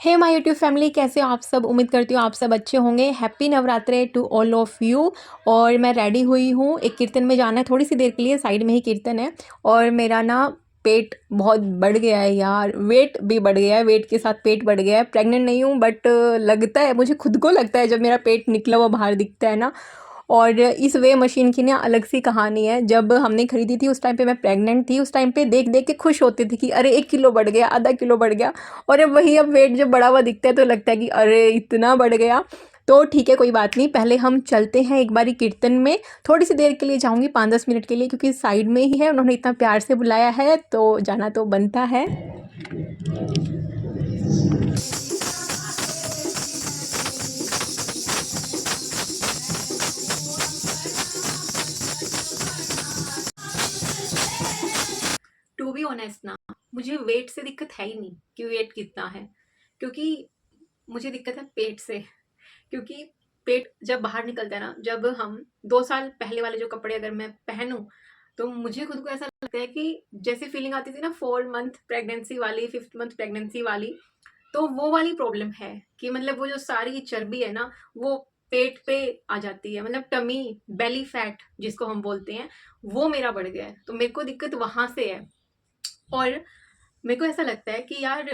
Hey my YouTube family, कैसे हो आप सब। उम्मीद करती हूँ आप सब अच्छे होंगे। Happy Navratre to all of you. और मैं रेडी हुई हूँ, एक कीर्तन में जाना है थोड़ी सी देर के लिए, साइड में ही कीर्तन है। और मेरा ना पेट बहुत बढ़ गया है यार, वेट भी बढ़ गया है, वेट के साथ पेट बढ़ गया है। प्रेग्नेंट नहीं हूँ बट लगता है, मुझे खुद को लगता है जब मेरा पेट निकला हुआ बाहर दिखता है ना। और इस वे मशीन की ना अलग सी कहानी है। जब हमने खरीदी थी उस टाइम पे मैं प्रेग्नेंट थी, उस टाइम पे देख देख के खुश होती थी कि अरे 1 किलो बढ़ गया, आधा किलो बढ़ गया। और अब वेट जब बढ़ा हुआ दिखता है तो लगता है कि अरे इतना बढ़ गया। तो ठीक है, कोई बात नहीं, पहले हम चलते हैं एक बारी कीर्तन में। थोड़ी सी देर के लिए जाऊंगी, 5-10 मिनट के लिए, क्योंकि साइड में ही है, उन्होंने इतना प्यार से बुलाया है तो जाना तो बनता है। टू बी ऑनेस्ट ना, मुझे वेट से दिक्कत है ही नहीं कि वेट कितना है, क्योंकि मुझे दिक्कत है पेट से। क्योंकि पेट जब बाहर निकलता है ना, जब हम 2 साल पहले वाले जो कपड़े अगर मैं पहनूं, तो मुझे खुद को ऐसा लगता है कि जैसे फीलिंग आती थी ना 4 मंथ प्रेगनेंसी वाली, 5th मंथ प्रेगनेंसी वाली, तो वो वाली प्रॉब्लम है कि मतलब वो जो सारी चर्बी है ना, वो पेट पे आ जाती है। मतलब टमी, बेली फैट जिसको हम बोलते हैं, वो मेरा बढ़ गया है, तो मेरे को दिक्कत वहां से है। और मेरे को ऐसा लगता है कि यार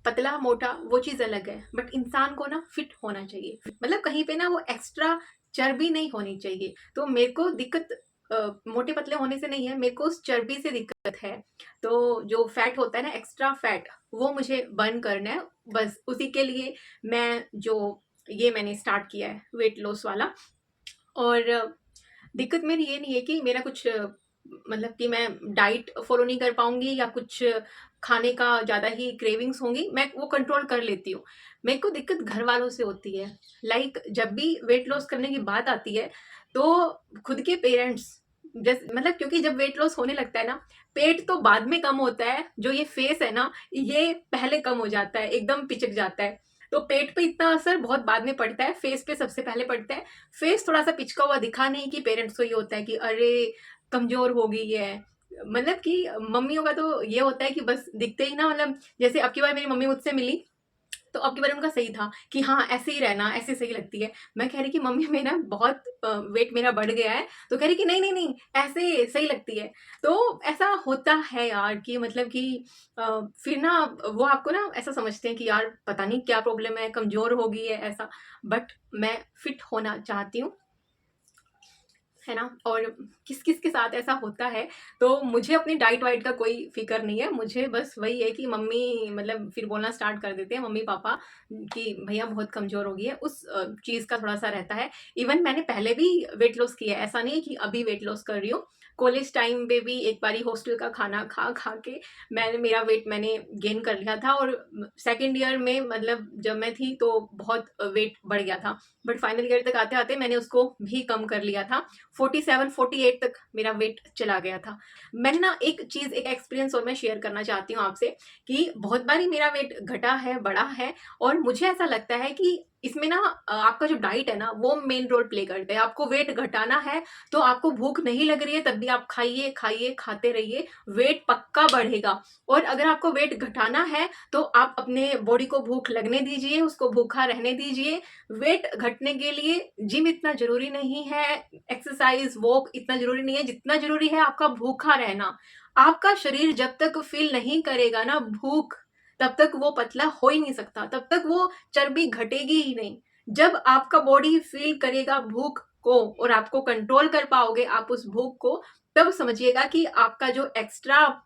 पतला मोटा वो चीज़ अलग है, बट इंसान को ना फिट होना चाहिए। मतलब कहीं पे ना वो एक्स्ट्रा चर्बी नहीं होनी चाहिए। तो मेरे को दिक्कत मोटे पतले होने से नहीं है, मेरे को उस चर्बी से दिक्कत है। तो जो फैट होता है ना, एक्स्ट्रा फैट, वो मुझे बर्न करना है। बस उसी के लिए मैं जो ये मैंने स्टार्ट किया है वेट लॉस वाला। और दिक्कत मेरी ये नहीं है कि मेरा कुछ मतलब कि मैं डाइट फॉलो नहीं कर पाऊंगी या कुछ खाने का ज़्यादा ही क्रेविंग्स होंगी, मैं वो कंट्रोल कर लेती हूँ। मेरे को दिक्कत घर वालों से होती है। लाइक जब भी वेट लॉस करने की बात आती है तो खुद के पेरेंट्स, जैसे मतलब क्योंकि जब वेट लॉस होने लगता है ना, पेट तो बाद में कम होता है, जो ये फेस है ना, ये पहले कम हो जाता है, एकदम पिचक जाता है। तो पेट पे इतना असर बहुत बाद में पड़ता है, फेस पे सबसे पहले पड़ता है। फेस थोड़ा सा पिचका हुआ दिखा नहीं कि पेरेंट्स को ये होता है कि अरे कमजोर हो गई है। मतलब कि मम्मियों का तो ये होता है कि बस दिखते ही ना, मतलब जैसे अब की बार मेरी मम्मी मुझसे मिली तो अब की बार उनका सही था कि हाँ ऐसे ही रहना, ऐसे सही लगती है। मैं कह रही कि मम्मी मेरा बहुत वेट मेरा बढ़ गया है, तो कह रही कि नहीं नहीं नहीं, ऐसे सही लगती है। तो ऐसा होता है यार कि मतलब कि फिर ना वो आपको ना ऐसा समझते हैं कि यार पता नहीं क्या प्रॉब्लम है, कमजोर हो गई है ऐसा। बट मैं फिट होना चाहती हूँ, है ना। और किस किस के साथ ऐसा होता है। तो मुझे अपनी डाइट वाइट का कोई फिक्र नहीं है, मुझे बस वही है कि मम्मी मतलब फिर बोलना स्टार्ट कर देते हैं मम्मी पापा कि भैया बहुत कमजोर हो गई है, उस चीज़ का थोड़ा सा रहता है। इवन मैंने पहले भी वेट लॉस किया है, ऐसा नहीं है कि अभी वेट लॉस कर रही हूँ। कॉलेज टाइम पे भी एक बारी हॉस्टल का खाना खा खा के मेरा वेट मैंने गेन कर लिया था। और सेकेंड ईयर में मतलब जब मैं थी तो बहुत वेट बढ़ गया था, बट फाइनल ईयर तक आते आते मैंने उसको भी कम कर लिया था। 47-48 तक मेरा वेट चला गया था। मैंने ना एक चीज, एक एक्सपीरियंस और मैं शेयर करना चाहती हूँ आपसे कि बहुत बारी मेरा वेट घटा है, बढ़ा है। और मुझे ऐसा लगता है कि इसमें ना आपका जो डाइट है ना, वो मेन रोल प्ले करता है। आपको वेट घटाना है तो आपको भूख नहीं लग रही है तब भी आप खाइए खाइए खाते रहिए, वेट पक्का बढ़ेगा। और अगर आपको वेट घटाना है तो आप अपने बॉडी को भूख लगने दीजिए, उसको भूखा रहने दीजिए। वेट घटने के लिए जिम इतना जरूरी नहीं है, एक्सरसाइज वॉक इतना जरूरी नहीं है, जितना जरूरी है आपका भूखा रहना। आपका शरीर जब तक फील नहीं करेगा ना भूख, तब तक वो पतला हो ही नहीं सकता, तब तक वो चर्बी घटेगी ही नहीं। जब आपका बॉडी फील करेगा भूख को और आपको कंट्रोल कर पाओगे आप उस भूख को, तब समझिएगा कि आपका जो एक्स्ट्रा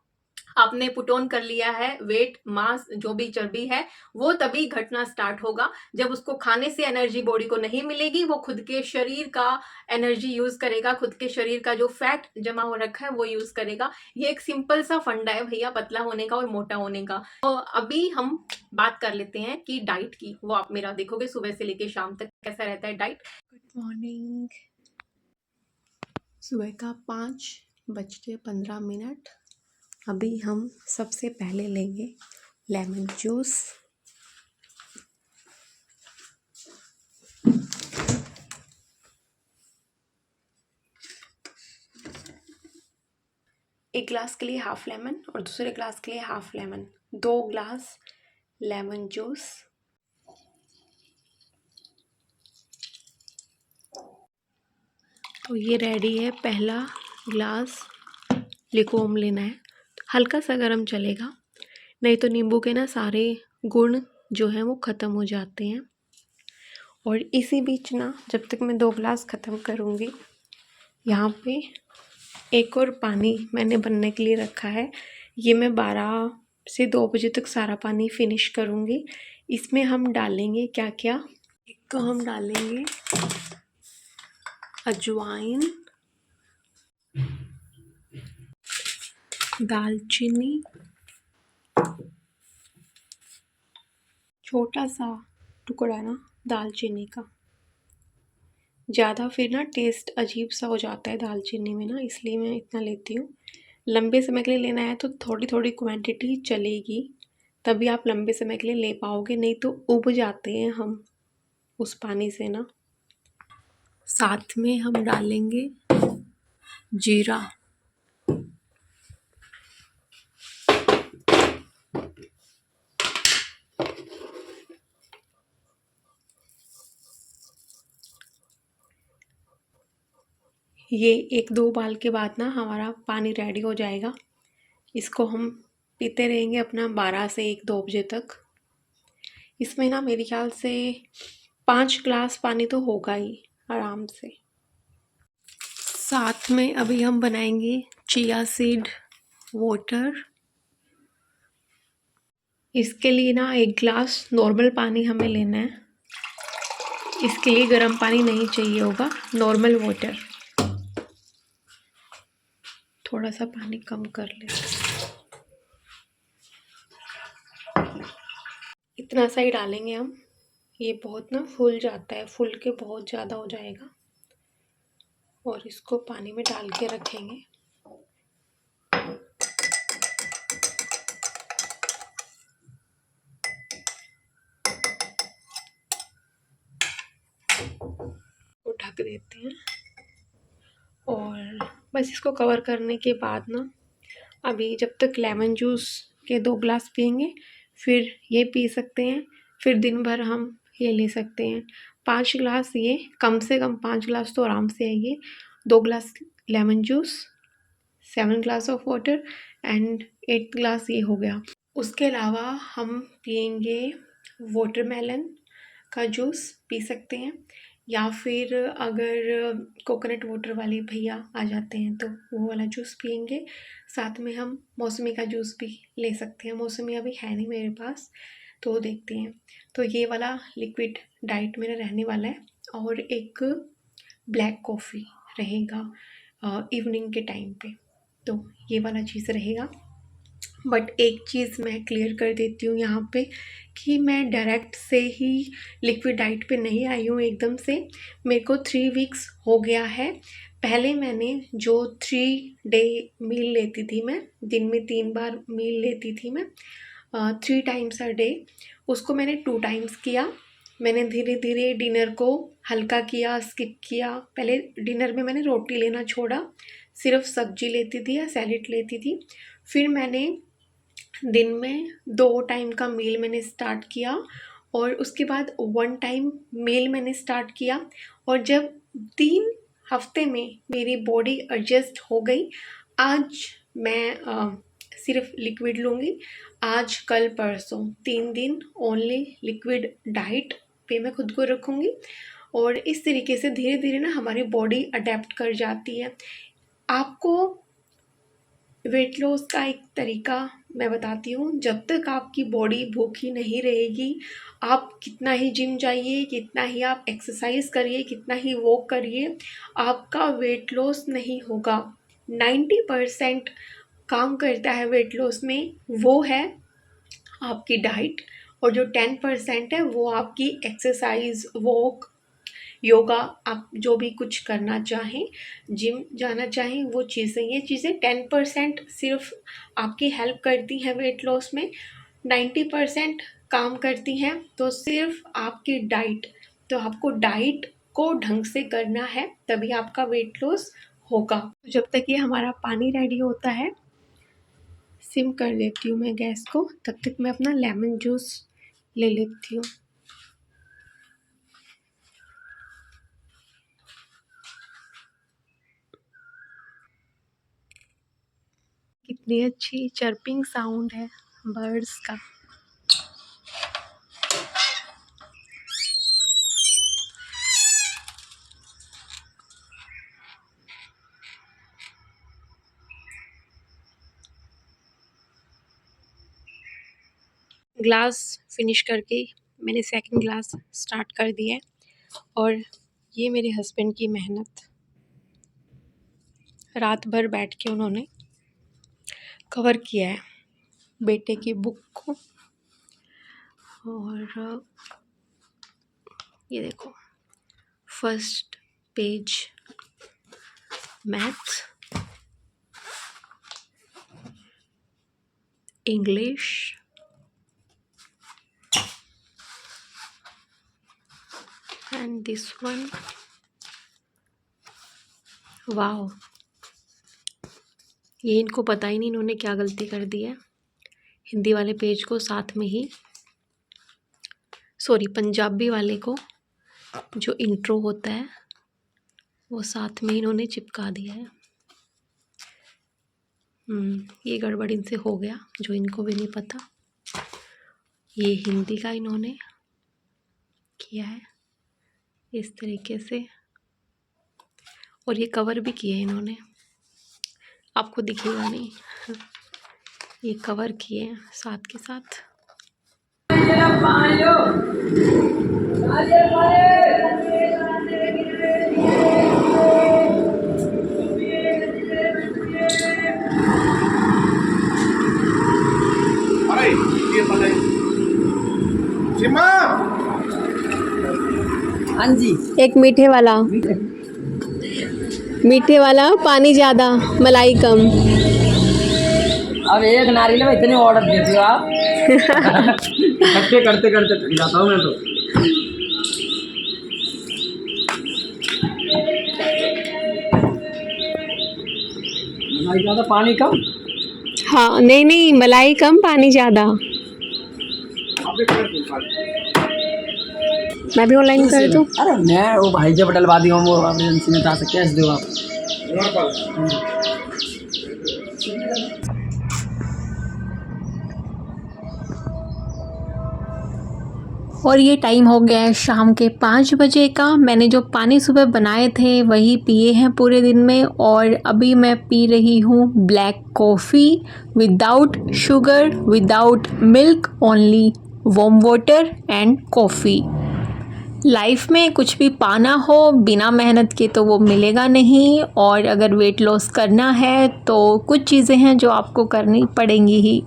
आपने पुट ऑन कर लिया है वेट मास, जो भी चर्बी है, वो तभी घटना स्टार्ट होगा जब उसको खाने से एनर्जी बॉडी को नहीं मिलेगी। वो खुद के शरीर का एनर्जी यूज करेगा, खुद के शरीर का जो फैट जमा हो रखा है वो यूज करेगा। ये एक सिंपल सा फंडा है भैया पतला होने का और मोटा होने का। तो अभी हम बात कर लेते हैं कि डाइट की। वो आप मेरा देखोगे सुबह से लेके शाम तक कैसा रहता है डाइट। Good morning. सुबह का 5:15। अभी हम सबसे पहले लेंगे लेमन जूस। एक ग्लास के लिए हाफ लेमन और दूसरे ग्लास के लिए half lemon, 2 glass lemon juice तो ये रेडी है, पहला ग्लास लिकोम लेना है। हल्का सा गर्म चलेगा, नहीं तो नींबू के ना सारे गुण जो हैं वो ख़त्म हो जाते हैं। और इसी बीच ना जब तक मैं 2 ग्लास ख़त्म करूँगी, यहाँ पे एक और पानी मैंने बनने के लिए रखा है। ये मैं 12 से 2 बजे तक सारा पानी फिनिश करूँगी। इसमें हम डालेंगे क्या क्या, एक तो हम डालेंगे अजवाइन, दालचीनी, छोटा सा टुकड़ा ना दालचीनी का, ज़्यादा फिर ना टेस्ट अजीब सा हो जाता है दालचीनी में ना, इसलिए मैं इतना लेती हूँ। लंबे समय के लिए लेना है तो थोड़ी थोड़ी क्वांटिटी चलेगी, तभी आप लंबे समय के लिए ले पाओगे, नहीं तो उब जाते हैं हम उस पानी से ना। साथ में हम डालेंगे जीरा, ये 1-2 उबाल के बाद ना हमारा पानी रेडी हो जाएगा। इसको हम पीते रहेंगे अपना 12 से 1-2 बजे तक। इसमें ना मेरे ख्याल से 5 ग्लास पानी तो होगा ही आराम से। साथ में अभी हम बनाएंगे चिया सीड वाटर। इसके लिए ना 1 ग्लास नॉर्मल पानी हमें लेना है। इसके लिए गर्म पानी नहीं चाहिए होगा, नॉर्मल वाटर। थोड़ा सा पानी कम कर लेते हैं, इतना सा ही डालेंगे हम। ये बहुत ना फूल जाता है, फूल के बहुत ज़्यादा हो जाएगा। और इसको पानी में डाल के रखेंगे। को ढक देते हैं और बस इसको कवर करने के बाद ना, अभी जब तक लेमन जूस के 2 ग्लास पियेंगे, फिर ये पी सकते हैं, फिर दिन भर हम ये ले सकते हैं। 5 ग्लास, ये कम से कम 5 ग्लास तो आराम से है ये। 2 glass lemon juice, 7 glass of water and 8 glass ये हो गया। उसके अलावा हम पियेंगे वाटरमेलन का जूस पी सकते हैं, या फिर अगर कोकोनट वाटर वाले भैया आ जाते हैं तो वो वाला जूस पियेंगे। साथ में हम मौसमी का जूस भी ले सकते हैं। मौसमी अभी है नहीं मेरे पास, तो देखते हैं। तो ये वाला लिक्विड डाइट मेरा रहने वाला है। और एक ब्लैक कॉफ़ी रहेगा इवनिंग के टाइम पे, तो ये वाला चीज़ रहेगा। बट एक चीज़ मैं क्लियर कर देती हूँ यहाँ पे कि मैं डायरेक्ट से ही लिक्विड डाइट पे नहीं आई हूँ एकदम से। मेरे को 3 वीक्स हो गया है। पहले मैंने जो 3 डे मील लेती थी, मैं दिन में 3 बार मील लेती थी मैं, 3 टाइम्स अ डे, उसको मैंने 2 टाइम्स किया। मैंने धीरे धीरे डिनर को हल्का किया, स्किप किया। पहले डिनर में मैंने रोटी लेना छोड़ा, सिर्फ सब्जी लेती थी या सैलेड लेती थी। फिर मैंने दिन में 2 टाइम का मील मैंने स्टार्ट किया, और उसके बाद 1 टाइम मील मैंने स्टार्ट किया। और जब 3 हफ्ते में मेरी बॉडी एडजस्ट हो गई, आज मैं सिर्फ लिक्विड लूँगी। आज कल परसों 3 दिन ओनली लिक्विड डाइट पे मैं खुद को रखूँगी। और इस तरीके से धीरे धीरे ना हमारी बॉडी अडेप्ट कर जाती है। आपको वेट लॉस का एक तरीका मैं बताती हूँ। जब तक आपकी बॉडी भूखी नहीं रहेगी, आप कितना ही जिम जाइए, कितना ही आप एक्सरसाइज करिए, कितना ही वॉक करिए, आपका वेट लॉस नहीं होगा। 90% काम करता है वेट लॉस में, वो है आपकी डाइट। और जो 10% है वो आपकी एक्सरसाइज, वॉक, योगा, आप जो भी कुछ करना चाहें, जिम जाना चाहें, वो चीज़ें, ये चीज़ें 10% सिर्फ आपकी हेल्प करती हैं वेट लॉस में, 90% काम करती हैं तो सिर्फ आपकी डाइट। तो आपको डाइट को ढंग से करना है, तभी आपका वेट लॉस होगा। जब तक ये हमारा पानी रेडी होता है, सिम कर लेती हूँ मैं गैस को, तब तक मैं अपना लेमन जूस ले लेती हूँ। कितनी अच्छी चर्पिंग साउंड है बर्ड्स का। ग्लास फिनिश करके मैंने सेकंड ग्लास स्टार्ट कर दिया है और ये मेरे हस्बैंड की मेहनत। रात भर बैठ के उन्होंने कवर किया है बेटे की बुक को। और ये देखो, first page maths, English, and this one, wow, ये इनको पता ही नहीं इन्होंने क्या गलती कर दी है। हिंदी वाले पेज को साथ में ही, सॉरी पंजाबी वाले को जो इंट्रो होता है वो साथ में इन्होंने चिपका दिया है। ये गड़बड़ इनसे हो गया जो इनको भी नहीं पता। ये हिंदी का इन्होंने किया है इस तरीके से, और ये कवर भी किया है इन्होंने, आपको दिखेगा नहीं, ये कवर किए हैं साथ के साथ। हाँ जी, एक मीठे वाला पानी ज़्यादा मलाई कम। अब एक नारियल में इतने ऑर्डर देते हो आप। करते करते करते थक जाता हूँ मैं तो। मलाई ज़्यादा पानी कम। हाँ नहीं मलाई कम पानी ज़्यादा। मैं भी ऑनलाइन कर दूँ? अरे मैं वो भाई जब डलवा दी हूँ वो एमरजेंसी में, कैश दो आप। और ये टाइम हो गया है शाम के 5 बजे का। मैंने जो पानी सुबह बनाए थे वही पिए हैं पूरे दिन में, और अभी मैं पी रही हूँ black coffee without sugar, without milk, only warm water and coffee. Life में कुछ भी पाना हो बिना मेहनत के तो वो मिलेगा नहीं, और अगर वेट लॉस करना है तो कुछ चीज़ें हैं जो आपको करनी पड़ेंगी ही।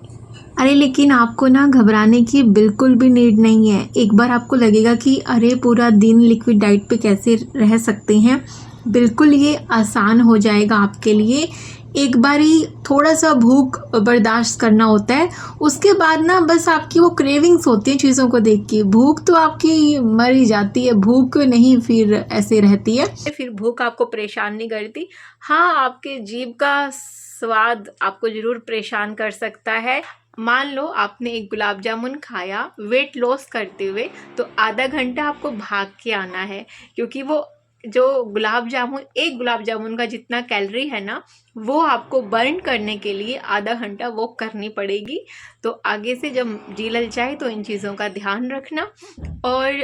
अरे लेकिन आपको ना घबराने की बिल्कुल भी नीड नहीं है। एक बार आपको लगेगा कि अरे पूरा दिन लिक्विड डाइट पे कैसे रह सकते हैं, बिल्कुल ये आसान हो जाएगा आपके लिए। एक बार ही थोड़ा सा भूख बर्दाश्त करना होता है, उसके बाद ना बस आपकी वो क्रेविंग्स होती हैं चीज़ों को देख के। भूख तो आपकी मर ही जाती है, भूख नहीं फिर ऐसे रहती है, फिर भूख आपको परेशान नहीं करती। हाँ, आपके जीभ का स्वाद आपको ज़रूर परेशान कर सकता है। मान लो आपने एक गुलाब जामुन खाया वेट लॉस करते हुए, तो आधा घंटा आपको भाग के आना है, क्योंकि वो जो एक गुलाब जामुन का जितना कैलोरी है ना, वो आपको बर्न करने के लिए आधा घंटा वॉक करनी पड़ेगी। तो आगे से जब जी ललचाए तो इन चीज़ों का ध्यान रखना। और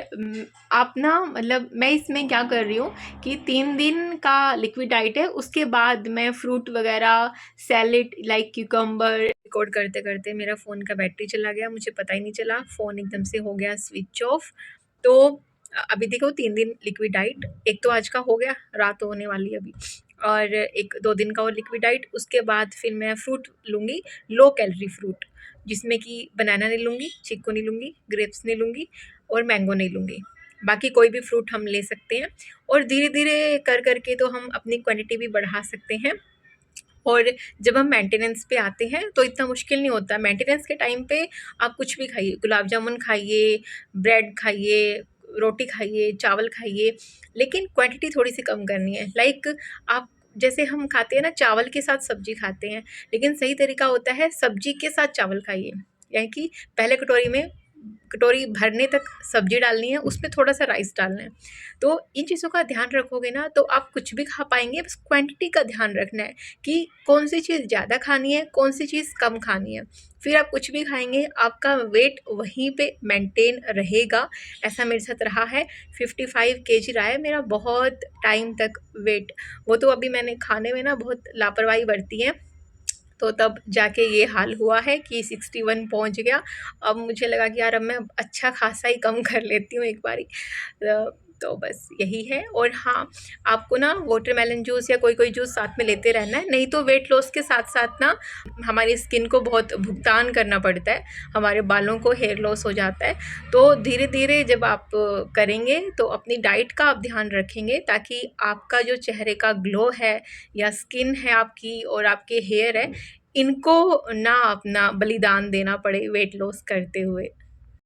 आप ना मतलब मैं इसमें क्या कर रही हूँ कि 3 दिन का लिक्विड डाइट है, उसके बाद मैं फ्रूट वगैरह, सैलेड लाइक क्यूकम्बर। रिकॉर्ड करते करते मेरा फ़ोन का बैटरी चला गया, मुझे पता ही नहीं चला, फ़ोन एकदम से हो गया स्विच ऑफ। तो अभी देखो 3 दिन लिक्विड डाइट, एक तो आज का हो गया, रात होने वाली अभी, और 1-2 दिन का और लिक्विड डाइट। उसके बाद फिर मैं फ्रूट लूँगी, लो कैलोरी फ्रूट, जिसमें कि बनाना नहीं लूँगी, चीकू नहीं लूँगी, ग्रेप्स नहीं लूँगी और मैंगो नहीं लूँगी। बाकी कोई भी फ्रूट हम ले सकते हैं, और धीरे-धीरे कर करके तो हम अपनी क्वांटिटी भी बढ़ा सकते हैं। और जब हम मेंटेनेंस पे आते हैं तो इतना मुश्किल नहीं होता। मेंटेनेंस के टाइम पे आप कुछ भी खाइए, गुलाब जामुन खाइए, ब्रेड खाइए, रोटी खाइए, चावल खाइए, लेकिन क्वांटिटी थोड़ी सी कम करनी है। लाइक आप जैसे हम खाते हैं ना, चावल के साथ सब्जी खाते हैं, लेकिन सही तरीका होता है सब्जी के साथ चावल खाइए। यानी कि पहले कटोरी में कटोरी भरने तक सब्जी डालनी है, उसमें थोड़ा सा राइस डालना है। तो इन चीज़ों का ध्यान रखोगे ना तो आप कुछ भी खा पाएंगे। बस क्वांटिटी का ध्यान रखना है कि कौन सी चीज़ ज़्यादा खानी है, कौन सी चीज़ कम खानी है। फिर आप कुछ भी खाएंगे, आपका वेट वहीं पे मेंटेन रहेगा। ऐसा मेरे साथ रहा है। 55 केजी रहा है मेरा बहुत टाइम तक वेट। वो तो अभी मैंने खाने में ना बहुत लापरवाही बरती है, तो तब जाके ये हाल हुआ है कि 61 पहुंच गया। अब मुझे लगा कि यार अब मैं अच्छा खासा ही कम कर लेती हूँ एक बारी। तो बस यही है। और हाँ, आपको ना वाटरमेलन जूस या कोई कोई जूस साथ में लेते रहना है, नहीं तो वेट लॉस के साथ साथ ना हमारी स्किन को बहुत भुगतान करना पड़ता है, हमारे बालों को हेयर लॉस हो जाता है। तो धीरे धीरे जब आप करेंगे तो अपनी डाइट का आप ध्यान रखेंगे, ताकि आपका जो चेहरे का ग्लो है या स्किन है आपकी और आपके हेयर है, इनको ना अपना बलिदान देना पड़े वेट लॉस करते हुए।